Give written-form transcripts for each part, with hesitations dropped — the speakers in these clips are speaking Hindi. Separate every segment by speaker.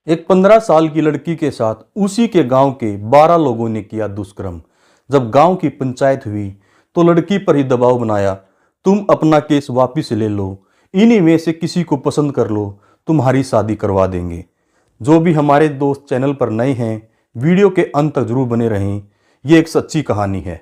Speaker 1: एक 15 साल की लड़की के साथ उसी के गांव के 12 लोगों ने किया दुष्कर्म। जब गांव की पंचायत हुई तो लड़की पर ही दबाव बनाया, तुम अपना केस वापस ले लो, इन्हीं में से किसी को पसंद कर लो, तुम्हारी शादी करवा देंगे। जो भी हमारे दोस्त चैनल पर नए हैं, वीडियो के अंत तक जरूर बने रहें। ये एक सच्ची कहानी है।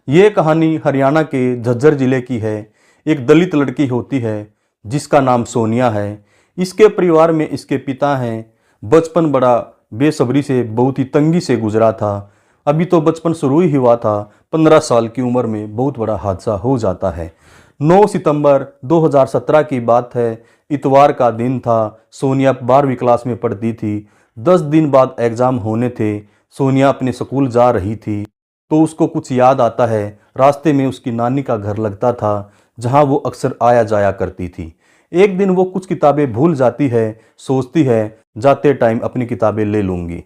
Speaker 1: ये कहानी हरियाणा के झज्जर जिले की है। एक दलित लड़की होती है जिसका नाम सोनिया है। इसके परिवार में इसके पिता हैं। बचपन बड़ा बेसब्री से, बहुत ही तंगी से गुजरा था। अभी तो बचपन शुरू ही हुआ था। 15 साल की उम्र में बहुत बड़ा हादसा हो जाता है। 9 सितंबर 2017 की बात है। इतवार का दिन था। सोनिया 12वीं क्लास में पढ़ती थी। 10 दिन बाद एग्ज़ाम होने थे। सोनिया अपने स्कूल जा रही थी तो उसको कुछ याद आता है। रास्ते में उसकी नानी का घर लगता था जहां वो अक्सर आया जाया करती थी। एक दिन वो कुछ किताबें भूल जाती है। सोचती है जाते टाइम अपनी किताबें ले लूँगी।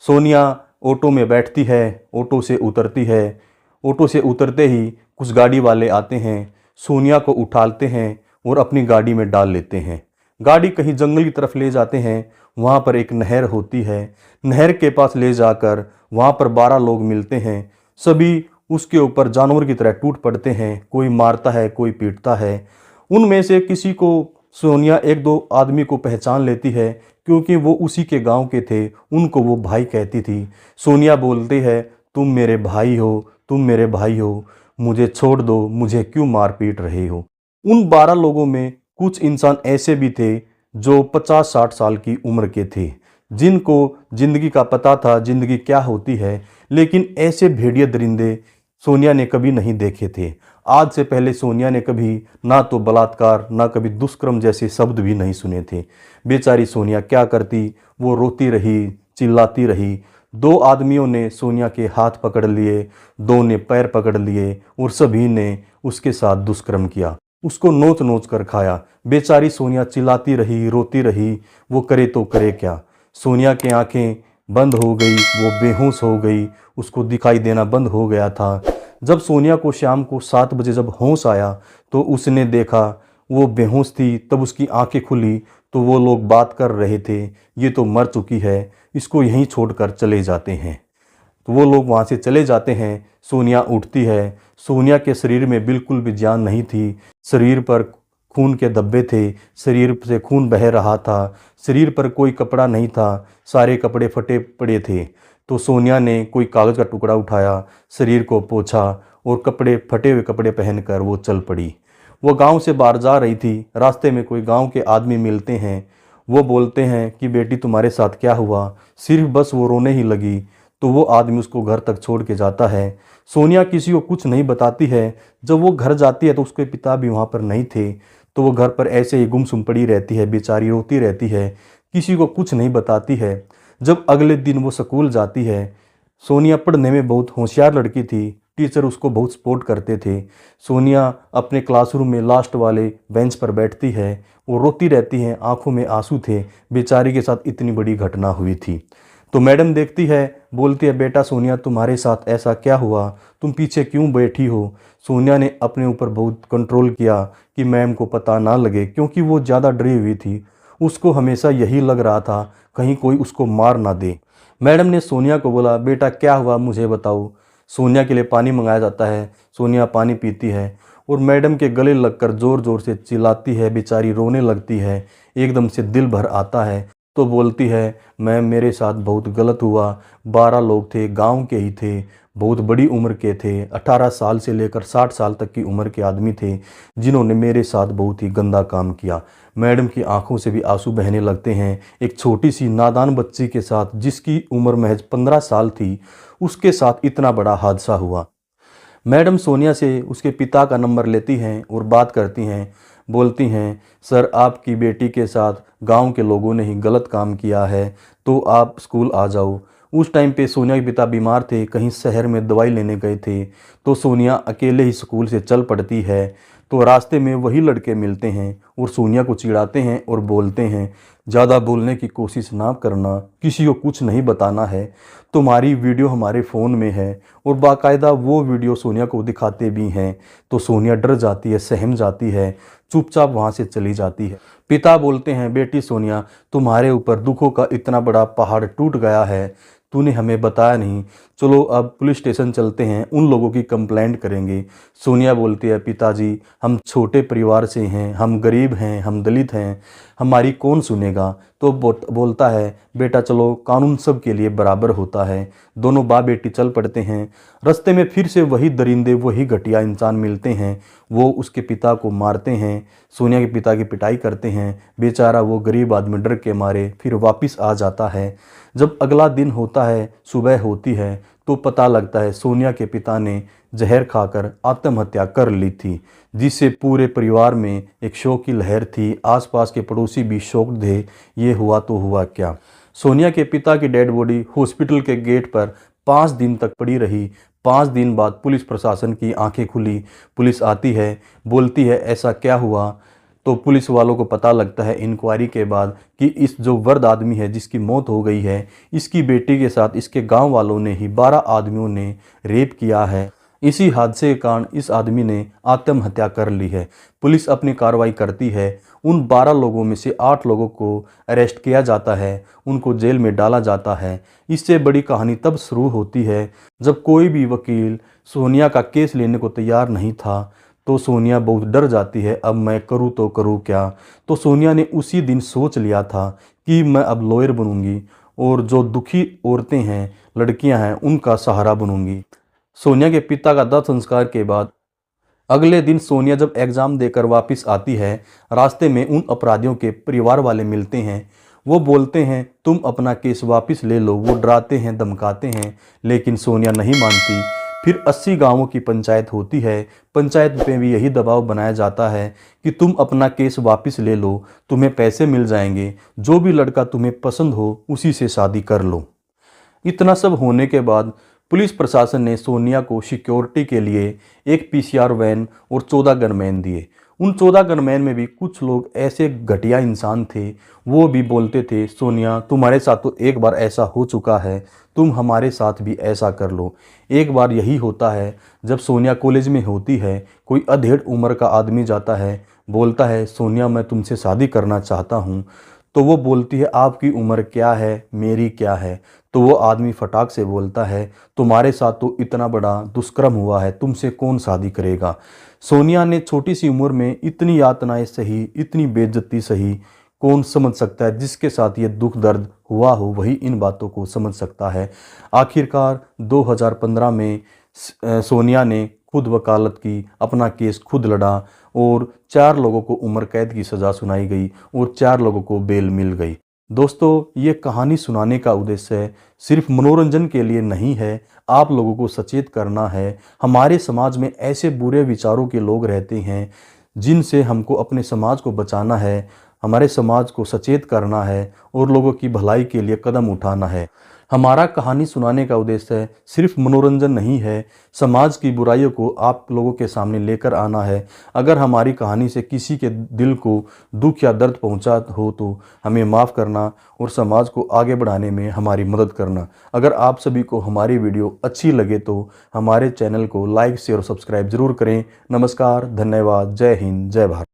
Speaker 1: सोनिया ऑटो में बैठती है, ऑटो से उतरती है। ऑटो से उतरते ही कुछ गाड़ी वाले आते हैं, सोनिया को उठाते हैं और अपनी गाड़ी में डाल लेते हैं। गाड़ी कहीं जंगल की तरफ ले जाते हैं। वहाँ पर एक नहर होती है। नहर के पास ले जाकर वहाँ पर 12 लोग मिलते हैं। सभी उसके ऊपर जानवर की तरह टूट पड़ते हैं। कोई मारता है, कोई पीटता है। उनमें से किसी को सोनिया एक दो आदमी को पहचान लेती है क्योंकि वो उसी के गांव के थे। उनको वो भाई कहती थी। सोनिया बोलती है, तुम मेरे भाई हो, तुम मेरे भाई हो, मुझे छोड़ दो, मुझे क्यों मार पीट रहे हो। उन 12 लोगों में कुछ इंसान ऐसे भी थे जो 50-60 साल की उम्र के थे, जिनको जिंदगी का पता था, जिंदगी क्या होती है। लेकिन ऐसे भेड़िए दरिंदे सोनिया ने कभी नहीं देखे थे। आज से पहले सोनिया ने कभी ना तो बलात्कार, ना कभी दुष्कर्म जैसे शब्द भी नहीं सुने थे। बेचारी सोनिया क्या करती, वो रोती रही, चिल्लाती रही। 2 आदमियों ने सोनिया के हाथ पकड़ लिए, 2 ने पैर पकड़ लिए और सभी ने उसके साथ दुष्कर्म किया। उसको नोच नोच कर खाया। बेचारी सोनिया चिल्लाती रही, रोती रही। वो करे तो करे क्या। सोनिया की आंखें बंद हो गई, वो बेहोश हो गई, उसको दिखाई देना बंद हो गया था। जब सोनिया को शाम को 7 बजे जब होश आया तो उसने देखा वो बेहोश थी। तब उसकी आंखें खुली तो वो लोग बात कर रहे थे, ये तो मर चुकी है, इसको यहीं छोड़कर चले जाते हैं। तो वो लोग वहाँ से चले जाते हैं। सोनिया उठती है। सोनिया के शरीर में बिल्कुल भी जान नहीं थी। शरीर पर खून के धब्बे थे, शरीर से खून बह रहा था। शरीर पर कोई कपड़ा नहीं था, सारे कपड़े फटे पड़े थे। तो सोनिया ने कोई कागज़ का टुकड़ा उठाया, शरीर को पोंछा और कपड़े फटे हुए कपड़े पहनकर वो चल पड़ी। वो गांव से बाहर जा रही थी। रास्ते में कोई गांव के आदमी मिलते हैं। वो बोलते हैं कि बेटी तुम्हारे साथ क्या हुआ। सिर्फ बस वो रोने ही लगी तो वो आदमी उसको घर तक छोड़ के जाता है। सोनिया किसी को कुछ नहीं बताती है। जब वो घर जाती है तो उसके पिता भी वहाँ पर नहीं थे। तो वो घर पर ऐसे ही गुमसुम पड़ी रहती है, बेचारी रोती रहती है, किसी को कुछ नहीं बताती है। जब अगले दिन वो स्कूल जाती है, सोनिया पढ़ने में बहुत होशियार लड़की थी। टीचर उसको बहुत सपोर्ट करते थे। सोनिया अपने क्लासरूम में लास्ट वाले बेंच पर बैठती है। वो रोती रहती है, आंखों में आंसू थे। बेचारी के साथ इतनी बड़ी घटना हुई थी। तो मैडम देखती है, बोलती है, बेटा सोनिया तुम्हारे साथ ऐसा क्या हुआ, तुम पीछे क्यों बैठी हो। सोनिया ने अपने ऊपर बहुत कंट्रोल किया कि मैम को पता ना लगे, क्योंकि वो ज़्यादा डरी हुई थी। उसको हमेशा यही लग रहा था कहीं कोई उसको मार ना दे। मैडम ने सोनिया को बोला, बेटा क्या हुआ मुझे बताओ। सोनिया के लिए पानी मंगाया जाता है। सोनिया पानी पीती है और मैडम के गले लगकर ज़ोर ज़ोर से चिल्लाती है। बेचारी रोने लगती है। एकदम से दिल भर आता है तो बोलती है, मैम मेरे साथ बहुत गलत हुआ। 12 लोग थे, गांव के ही थे, बहुत बड़ी उम्र के थे। 18 साल से लेकर 60 साल तक की उम्र के आदमी थे जिन्होंने मेरे साथ बहुत ही गंदा काम किया। मैडम की आंखों से भी आंसू बहने लगते हैं। एक छोटी सी नादान बच्ची के साथ, जिसकी उम्र महज 15 साल थी, उसके साथ इतना बड़ा हादसा हुआ। मैडम सोनिया से उसके पिता का नंबर लेती हैं और बात करती हैं। बोलती हैं, सर आपकी बेटी के साथ गांव के लोगों ने ही गलत काम किया है, तो आप स्कूल आ जाओ। उस टाइम पे सोनिया के पिता बीमार थे, कहीं शहर में दवाई लेने गए थे। तो सोनिया अकेले ही स्कूल से चल पड़ती है। तो रास्ते में वही लड़के मिलते हैं और सोनिया को चिढ़ाते हैं और बोलते हैं, ज़्यादा बोलने की कोशिश ना करना, किसी को कुछ नहीं बताना है, तुम्हारी वीडियो हमारे फ़ोन में है। और बाकायदा वो वीडियो सोनिया को दिखाते भी हैं। तो सोनिया डर जाती है, सहम जाती है, चुपचाप वहाँ से चली जाती है। पिता बोलते हैं, बेटी सोनिया, तुम्हारे ऊपर दुखों का इतना बड़ा पहाड़ टूट गया है, तूने हमें बताया नहीं। चलो अब पुलिस स्टेशन चलते हैं, उन लोगों की कंप्लेंट करेंगे। सोनिया बोलती है, पिताजी हम छोटे परिवार से हैं, हम गरीब हैं, हम दलित हैं, हमारी कौन सुनेगा। तो बोलता है, बेटा चलो, कानून सब के लिए बराबर होता है। दोनों बाप बेटी चल पड़ते हैं। रास्ते में फिर से वही दरिंदे, वही घटिया इंसान मिलते हैं। वो उसके पिता को मारते हैं, सोनिया के पिता की पिटाई करते हैं। बेचारा वो गरीब आदमी डर के मारे फिर वापस आ जाता है। जब अगला दिन होता है, सुबह होती है, तो पता लगता है सोनिया के पिता ने जहर खाकर आत्महत्या कर ली थी, जिससे पूरे परिवार में एक शोक की लहर थी। आसपास के पड़ोसी भी शॉक्ड थे, ये हुआ तो हुआ क्या। सोनिया के पिता की डेड बॉडी हॉस्पिटल के गेट पर 5 दिन तक पड़ी रही। 5 दिन बाद पुलिस प्रशासन की आंखें खुली। पुलिस आती है, बोलती है ऐसा क्या हुआ। तो पुलिस वालों को पता लगता है इंक्वायरी के बाद कि इस जो वृद्ध आदमी है जिसकी मौत हो गई है, इसकी बेटी के साथ इसके गांव वालों ने ही 12 आदमियों ने रेप किया है। इसी हादसे के कारण इस आदमी ने आत्महत्या कर ली है। पुलिस अपनी कार्रवाई करती है। उन 12 लोगों में से 8 लोगों को अरेस्ट किया जाता है, उनको जेल में डाला जाता है। इससे बड़ी कहानी तब शुरू होती है जब कोई भी वकील सोनिया का केस लेने को तैयार नहीं था। तो सोनिया बहुत डर जाती है, अब मैं करूँ तो करूँ क्या। तो सोनिया ने उसी दिन सोच लिया था कि मैं अब लॉयर बनूंगी और जो दुखी औरतें हैं, लड़कियां हैं, उनका सहारा बनूंगी। सोनिया के पिता का दाह संस्कार के बाद अगले दिन सोनिया जब एग्ज़ाम देकर वापस आती है, रास्ते में उन अपराधियों के परिवार वाले मिलते हैं। वो बोलते हैं तुम अपना केस वापस ले लो। वो डराते हैं, धमकाते हैं, लेकिन सोनिया नहीं मानती। फिर 80 गांवों की पंचायत होती है। पंचायत में भी यही दबाव बनाया जाता है कि तुम अपना केस वापस ले लो, तुम्हें पैसे मिल जाएंगे, जो भी लड़का तुम्हें पसंद हो उसी से शादी कर लो। इतना सब होने के बाद पुलिस प्रशासन ने सोनिया को सिक्योरिटी के लिए एक पीसीआर वैन और 14 गनमैन दिए। उन 14 गनमैन में भी कुछ लोग ऐसे घटिया इंसान थे, वो भी बोलते थे, सोनिया तुम्हारे साथ तो एक बार ऐसा हो चुका है, तुम हमारे साथ भी ऐसा कर लो। एक बार यही होता है जब सोनिया कॉलेज में होती है, कोई अधेड़ उम्र का आदमी जाता है, बोलता है सोनिया मैं तुमसे शादी करना चाहता हूँ। तो वो बोलती है आपकी उम्र क्या है, मेरी क्या है। तो वो आदमी फटाक से बोलता है तुम्हारे साथ तो इतना बड़ा दुष्कर्म हुआ है, तुमसे कौन शादी करेगा। सोनिया ने छोटी सी उम्र में इतनी यातनाएं सही, इतनी बेइज्जती सही, कौन समझ सकता है। जिसके साथ ये दुख दर्द हुआ हो वही इन बातों को समझ सकता है। आखिरकार 2015 में सोनिया ने खुद वकालत की, अपना केस खुद लड़ा और 4 लोगों को उम्र कैद की सज़ा सुनाई गई और 4 लोगों को बेल मिल गई। दोस्तों, ये कहानी सुनाने का उद्देश्य सिर्फ मनोरंजन के लिए नहीं है, आप लोगों को सचेत करना है। हमारे समाज में ऐसे बुरे विचारों के लोग रहते हैं जिनसे हमको अपने समाज को बचाना है, हमारे समाज को सचेत करना है और लोगों की भलाई के लिए कदम उठाना है। हमारा कहानी सुनाने का उद्देश्य सिर्फ मनोरंजन नहीं है, समाज की बुराइयों को आप लोगों के सामने लेकर आना है। अगर हमारी कहानी से किसी के दिल को दुख या दर्द पहुंचा हो तो हमें माफ़ करना और समाज को आगे बढ़ाने में हमारी मदद करना। अगर आप सभी को हमारी वीडियो अच्छी लगे तो हमारे चैनल को लाइक, शेयर और सब्सक्राइब जरूर करें। नमस्कार, धन्यवाद, जय हिंद, जय भारत।